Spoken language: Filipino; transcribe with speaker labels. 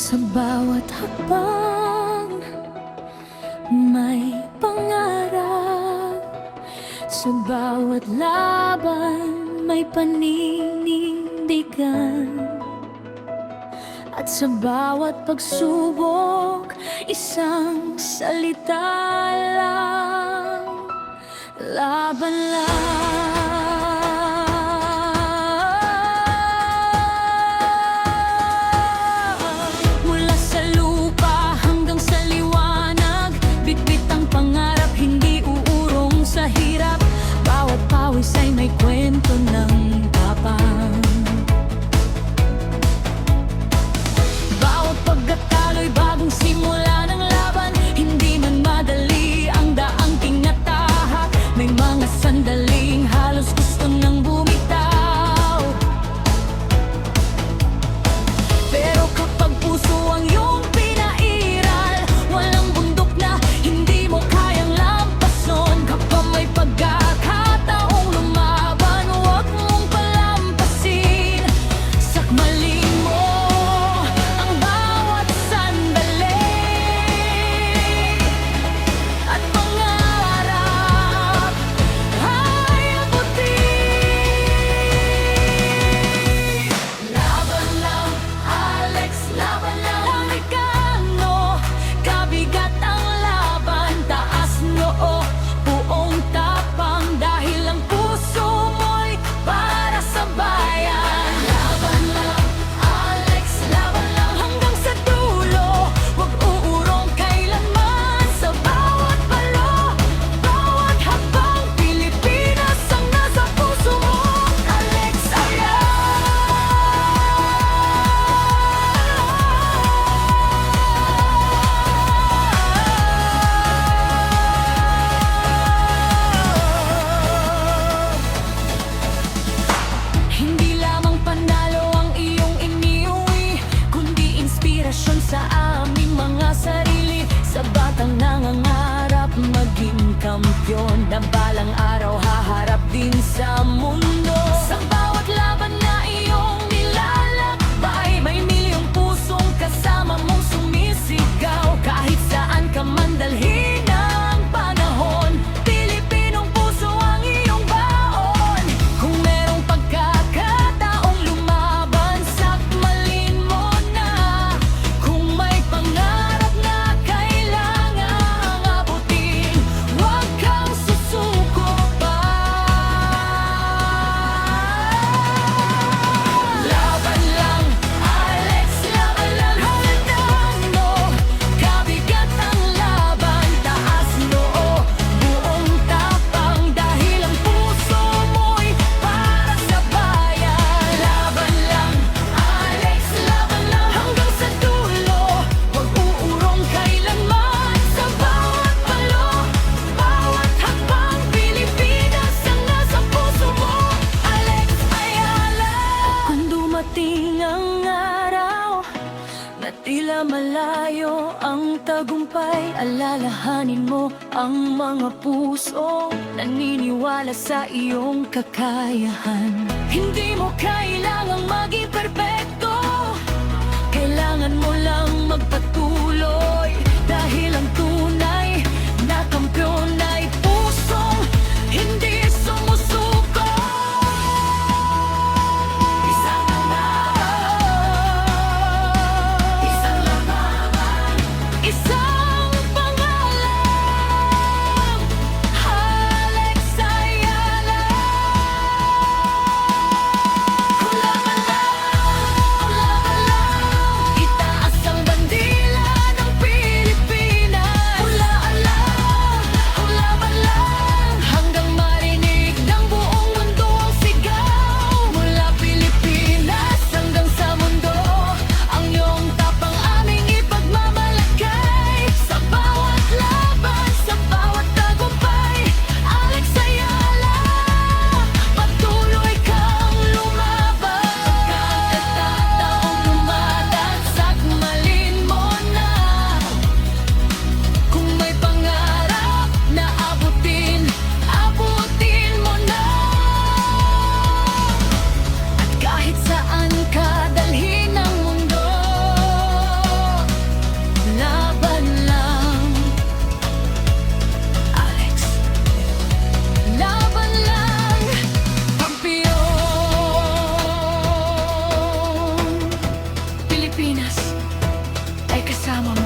Speaker 1: Sa bawat hakbang may pangarap, sa bawat laban may paninindigan, at sa bawat pagsubok isang salita lang: laban lang. Mula sa lupa hanggang sa liwanag, bitbit ang pangarap, hindi uurong sa hirap. Bawat pawis ay may kwento ng tapang. Bawat pagkatalo'y bagong simula ng laban. Hindi man madali ang daang tinatahak, may mga sandaling halos gusto nang bumitaw. Pero kapag puso ang iyong pinairal, walang bundok na hindi mo kayang lampason. Kapag may pagkakataong lumaban, huwag mong palampasin. Sakmalin mo ang bawat sandali at pangarap ay abutin. Laban lang, Alex, laban lang. Amerikano, kabigat ang laban. Taas noo, buong tapang, dahil ang puso mo'y para sa bayan. Laban lang, Alex, laban lang. Hanggang sa dulo, huwag uurong kailanman. Sa bawat palo, bawat hakbang, Pilipinas ang nasa puso mo. Alex, hindi lamang panalo ang iyong iniuwi, kundi inspirasyon sa aming mga sarili. Sa batang nangangarap maging kampyon, na balang araw haharap din sa mundo. Sa bawat laban na iyong nilalakbay, may milyong pusong kasama mong sumisigaw. Kahit saan ka man dalhin ang panahon, Pilipinong puso ang iyong baon. Kung merong pagkakataong lumaban, sakmalin mo na. Kung may pangarap na kailangang abutin, huwag kang susuko pa. Laban lang, Alex, laban lang. Amerikano, kabigat ang laban. Taas noo, buong tapang, dahil ang puso mo'y para sa bayan. Laban lang, Alex, laban lang. Hanggang sa dulo, huwag uurong kailanman. Sa bawat palo, bawat hakbang, Pilipinas ang nasa puso mo. Alex Ayala. Kung dumating ang araw na tila malayo ang tagumpay, alalahanin mo ang mga puso naniniwala sa iyong kakayahan. Hindi mo kailangang maging perpekto, kailangan mo lang magpatuloy. Dahil ang tunay na kampiyon ay pusong hindi sumusuko. Isang laban, isang laban, isang pangalan, Alex Ayala. Kung laban lang,
Speaker 2: kasama mo.